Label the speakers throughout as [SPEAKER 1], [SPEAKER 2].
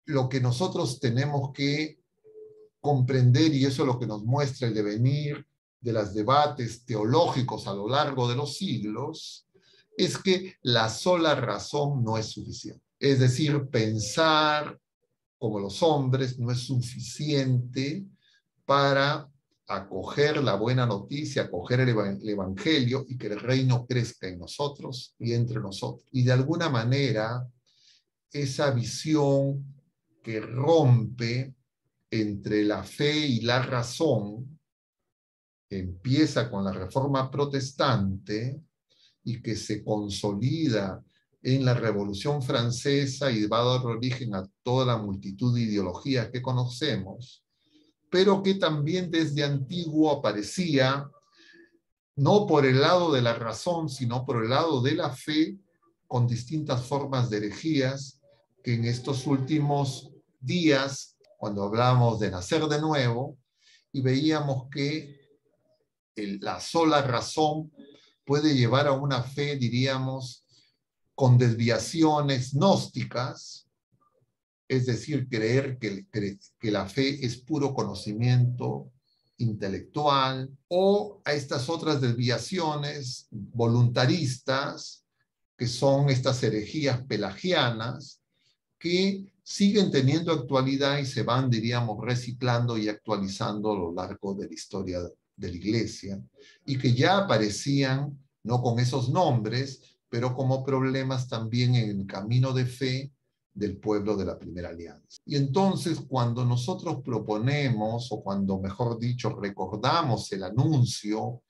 [SPEAKER 1] lo que nosotros tenemos que comprender, y eso es lo que nos muestra el devenir de los debates teológicos a lo largo de los siglos, es que la sola razón no es suficiente. Es decir, pensar como los hombres no es suficiente para acoger la buena noticia, acoger el evangelio y que el reino crezca en nosotros y entre nosotros. Y de alguna manera, esa visión que rompe entre la fe y la razón, empieza con la Reforma Protestante y que se consolida en la Revolución Francesa y va a dar origen a toda la multitud de ideologías que conocemos, pero que también desde antiguo aparecía, no por el lado de la razón, sino por el lado de la fe, con distintas formas de herejías, que en estos últimos días, cuando hablamos de nacer de nuevo, y veíamos que la sola razón puede llevar a una fe, diríamos, con desviaciones gnósticas, es decir, creer que la fe es puro conocimiento intelectual, o a estas otras desviaciones voluntaristas, que son estas herejías pelagianas, que siguen teniendo actualidad y se van, diríamos, reciclando y actualizando a lo largo de la historia de la Iglesia, y que ya aparecían, no con esos nombres, pero como problemas también en el camino de fe del pueblo de la Primera Alianza. Y entonces, cuando nosotros proponemos, o cuando, mejor dicho, recordamos el anuncio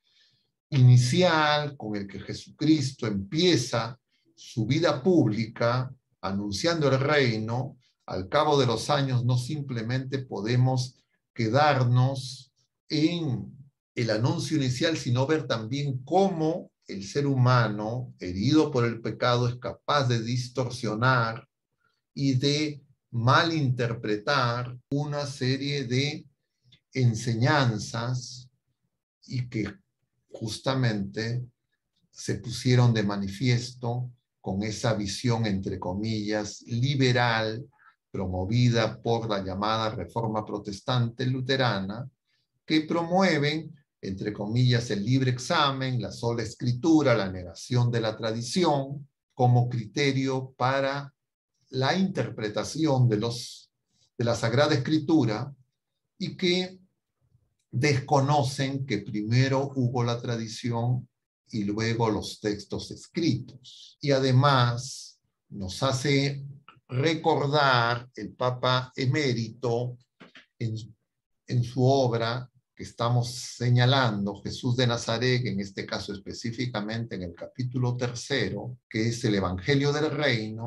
[SPEAKER 1] inicial con el que Jesucristo empieza su vida pública, anunciando el reino, al cabo de los años no simplemente podemos quedarnos en el anuncio inicial, sino ver también cómo el ser humano, herido por el pecado, es capaz de distorsionar y de malinterpretar una serie de enseñanzas, y que justamente se pusieron de manifiesto con esa visión, entre comillas, liberal, promovida por la llamada Reforma Protestante Luterana, que promueven, entre comillas, el libre examen, la sola escritura, la negación de la tradición, como criterio para la interpretación de la Sagrada Escritura, y que desconocen que primero hubo la tradición y luego los textos escritos. Y además nos hace recordar el Papa Emérito en su obra que estamos señalando, Jesús de Nazaret, en este caso específicamente en el capítulo 3, que es el Evangelio del Reino,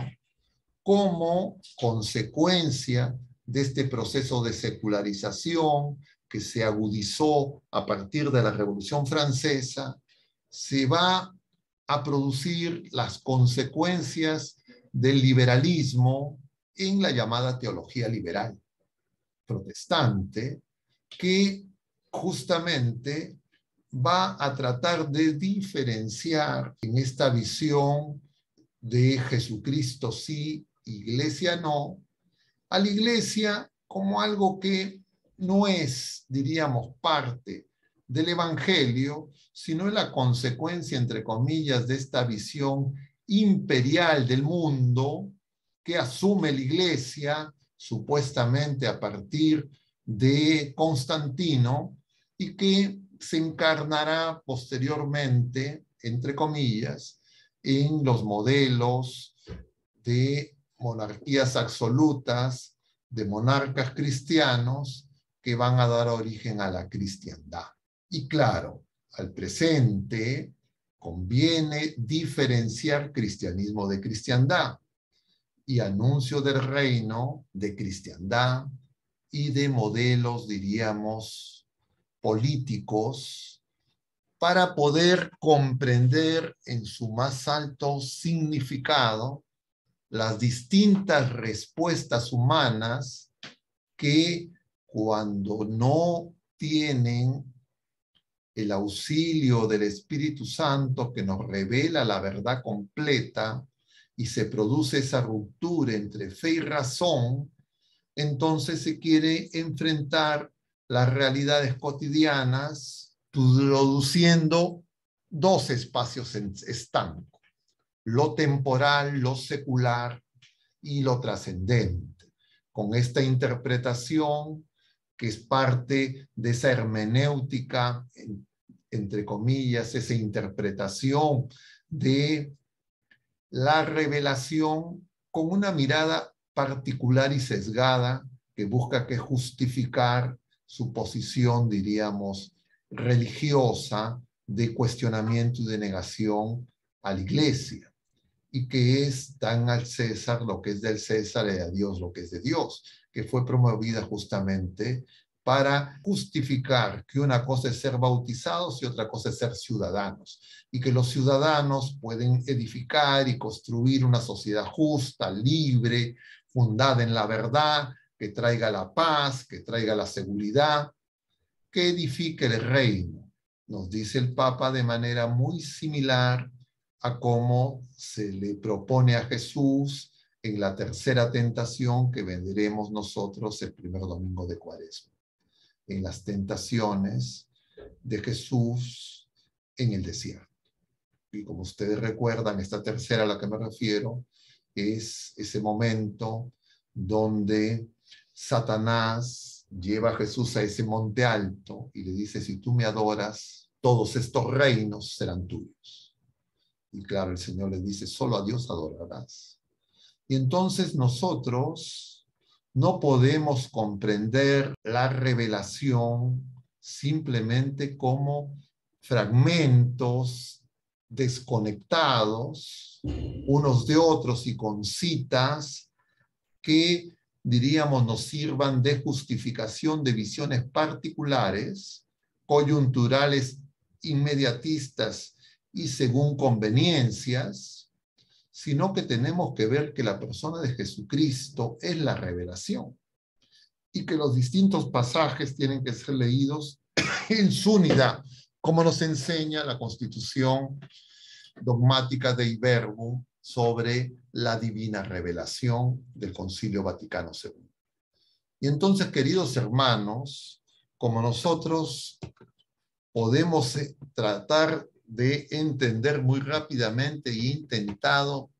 [SPEAKER 1] como consecuencia de este proceso de secularización que se agudizó a partir de la Revolución Francesa, se va a producir las consecuencias del liberalismo en la llamada teología liberal protestante, que justamente va a tratar de diferenciar en esta visión de Jesucristo sí, Iglesia no, a la Iglesia como algo que no es, diríamos, parte del Evangelio, sino es la consecuencia, entre comillas, de esta visión imperial del mundo que asume la Iglesia, supuestamente a partir de Constantino, y que se encarnará posteriormente, entre comillas, en los modelos de monarquías absolutas, de monarcas cristianos, que van a dar origen a la cristiandad. Y claro, al presente conviene diferenciar cristianismo de cristiandad y anuncio del reino de cristiandad y de modelos, diríamos, políticos, para poder comprender en su más alto significado las distintas respuestas humanas que, cuando no tienen el auxilio del Espíritu Santo que nos revela la verdad completa y se produce esa ruptura entre fe y razón, entonces se quiere enfrentar las realidades cotidianas, produciendo dos espacios estancos: lo temporal, lo secular y lo trascendente. Con esta interpretación, que es parte de esa hermenéutica, entre comillas, esa interpretación de la revelación con una mirada particular y sesgada que busca que justificar su posición, diríamos, religiosa, de cuestionamiento y de negación a la Iglesia, y que es dan al César lo que es del César y a Dios lo que es de Dios, que fue promovida justamente para justificar que una cosa es ser bautizados y otra cosa es ser ciudadanos, y que los ciudadanos pueden edificar y construir una sociedad justa, libre, fundada en la verdad, que traiga la paz, que traiga la seguridad, que edifique el reino. Nos dice el Papa de manera muy similar a cómo se le propone a Jesús en la tercera tentación que venderemos nosotros el primer domingo de Cuaresma, en las tentaciones de Jesús en el desierto. Y como ustedes recuerdan, esta tercera a la que me refiero es ese momento donde Satanás lleva a Jesús a ese monte alto y le dice: si tú me adoras, todos estos reinos serán tuyos. Y claro, el Señor le dice: solo a Dios adorarás. Y entonces nosotros no podemos comprender la revelación simplemente como fragmentos desconectados unos de otros y con citas que, diríamos, nos sirvan de justificación de visiones particulares, coyunturales, inmediatistas y según conveniencias, sino que tenemos que ver que la persona de Jesucristo es la revelación y que los distintos pasajes tienen que ser leídos en su unidad, como nos enseña la Constitución dogmática Dei Verbum sobre la divina revelación del Concilio Vaticano II. Y entonces, queridos hermanos, como nosotros podemos tratar de entender muy rápidamente, y he intentado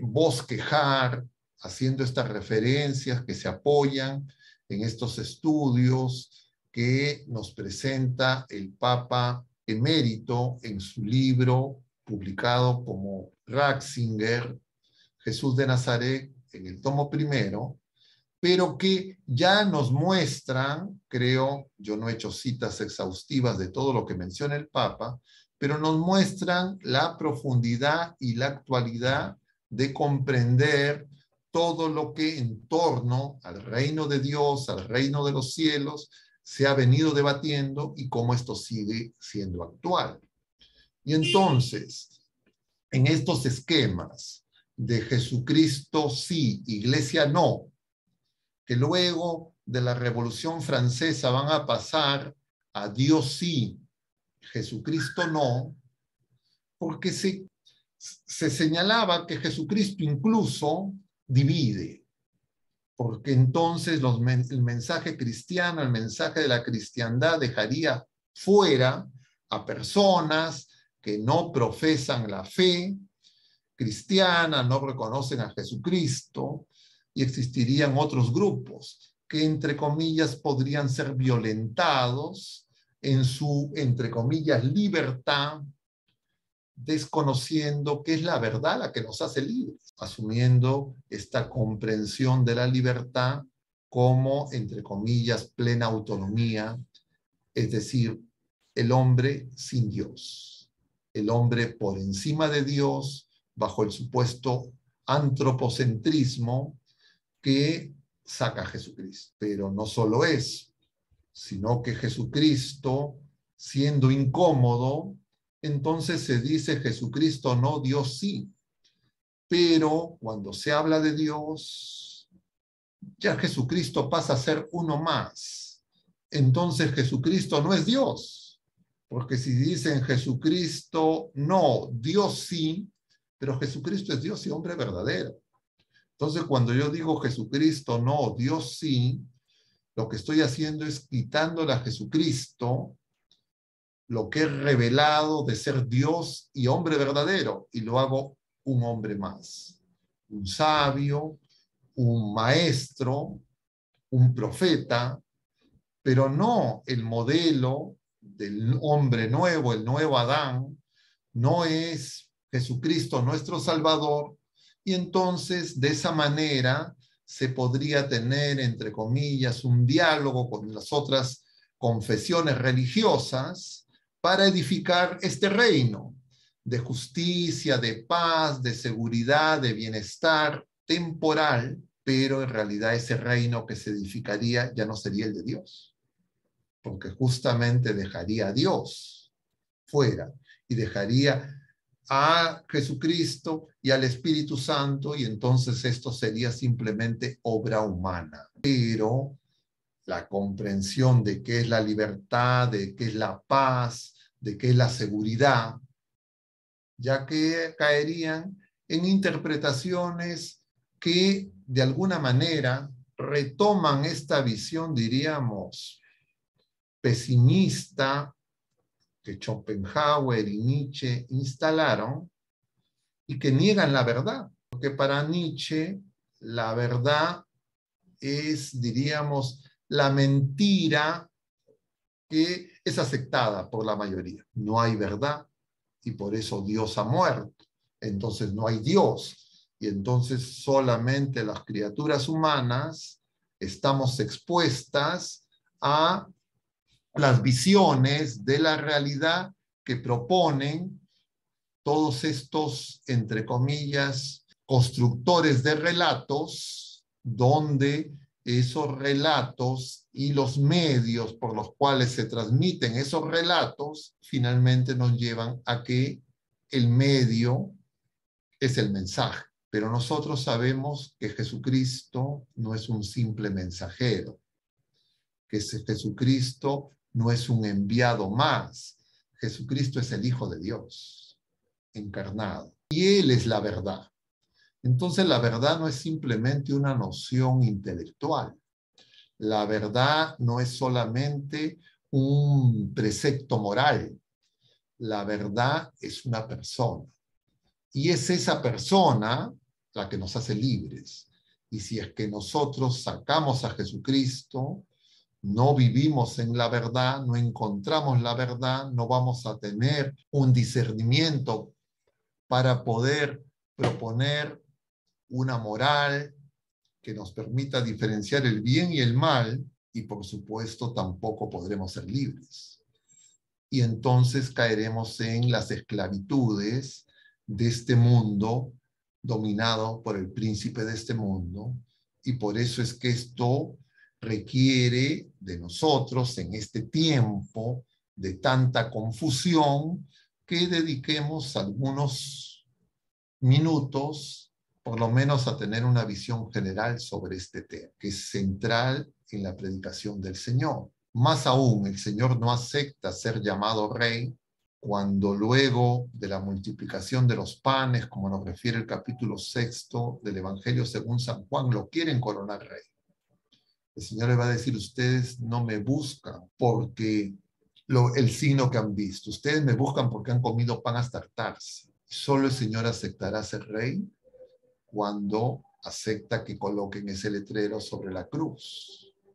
[SPEAKER 1] bosquejar haciendo estas referencias que se apoyan en estos estudios que nos presenta el Papa emérito en su libro publicado como Ratzinger, Jesús de Nazaret, en el tomo primero, pero que ya nos muestran, creo, yo no he hecho citas exhaustivas de todo lo que menciona el Papa, pero nos muestran la profundidad y la actualidad de comprender todo lo que en torno al reino de Dios, al reino de los cielos, se ha venido debatiendo y cómo esto sigue siendo actual. Y entonces, en estos esquemas de Jesucristo sí, Iglesia no, que luego de la Revolución Francesa van a pasar a Dios sí, Jesucristo no, porque se señalaba que Jesucristo incluso divide, porque entonces el mensaje cristiano, el mensaje de la cristiandad dejaría fuera a personas que no profesan la fe cristiana, no reconocen a Jesucristo, y existirían otros grupos que, entre comillas, podrían ser violentados en su, entre comillas, libertad, desconociendo que es la verdad la que nos hace libres, asumiendo esta comprensión de la libertad como, entre comillas, plena autonomía, es decir, el hombre sin Dios, el hombre por encima de Dios, bajo el supuesto antropocentrismo que saca a Jesucristo. Pero no solo eso, sino que Jesucristo, siendo incómodo, entonces se dice Jesucristo no, Dios sí. Pero cuando se habla de Dios, ya Jesucristo pasa a ser uno más. Entonces Jesucristo no es Dios. Porque si dicen Jesucristo no, Dios sí, pero Jesucristo es Dios y hombre verdadero. Entonces, cuando yo digo Jesucristo no, Dios sí, lo que estoy haciendo es quitándole a Jesucristo lo que es revelado de ser Dios y hombre verdadero, y lo hago un hombre más, un sabio, un maestro, un profeta, pero no el modelo del hombre nuevo, el nuevo Adán, no es Jesucristo nuestro Salvador, y entonces de esa manera se podría tener, entre comillas, un diálogo con las otras confesiones religiosas para edificar este reino de justicia, de paz, de seguridad, de bienestar temporal, pero en realidad ese reino que se edificaría ya no sería el de Dios, porque justamente dejaría a Dios fuera y dejaría a Jesucristo y al Espíritu Santo, y entonces esto sería simplemente obra humana. Pero la comprensión de qué es la libertad, de qué es la paz, de qué es la seguridad, ya que caerían en interpretaciones que de alguna manera retoman esta visión, diríamos, pesimista que Schopenhauer y Nietzsche instalaron y que niegan la verdad. Porque para Nietzsche la verdad es, diríamos, la mentira que es aceptada por la mayoría. No hay verdad y por eso Dios ha muerto. Entonces no hay Dios. Y entonces solamente las criaturas humanas estamos expuestas a las visiones de la realidad que proponen todos estos, entre comillas, constructores de relatos, donde esos relatos y los medios por los cuales se transmiten esos relatos finalmente nos llevan a que el medio es el mensaje. Pero nosotros sabemos que Jesucristo no es un simple mensajero, que Jesucristo no es un enviado más. Jesucristo es el Hijo de Dios encarnado. Y Él es la verdad. Entonces la verdad no es simplemente una noción intelectual. La verdad no es solamente un precepto moral. La verdad es una persona. Y es esa persona la que nos hace libres. Y si es que nosotros sacamos a Jesucristo, no vivimos en la verdad, no encontramos la verdad, no vamos a tener un discernimiento para poder proponer una moral que nos permita diferenciar el bien y el mal, y por supuesto tampoco podremos ser libres. Y entonces caeremos en las esclavitudes de este mundo dominado por el príncipe de este mundo, y por eso es que esto requiere de nosotros en este tiempo de tanta confusión que dediquemos algunos minutos, por lo menos a tener una visión general sobre este tema, que es central en la predicación del Señor. Más aún, el Señor no acepta ser llamado rey cuando luego de la multiplicación de los panes, como nos refiere el capítulo 6 del Evangelio según San Juan, lo quieren coronar rey. El Señor le va a decir, ustedes no me buscan porque el signo que han visto. Ustedes me buscan porque han comido pan hasta hartarse. Solo el Señor aceptará ser rey cuando acepta que coloquen ese letrero sobre la cruz.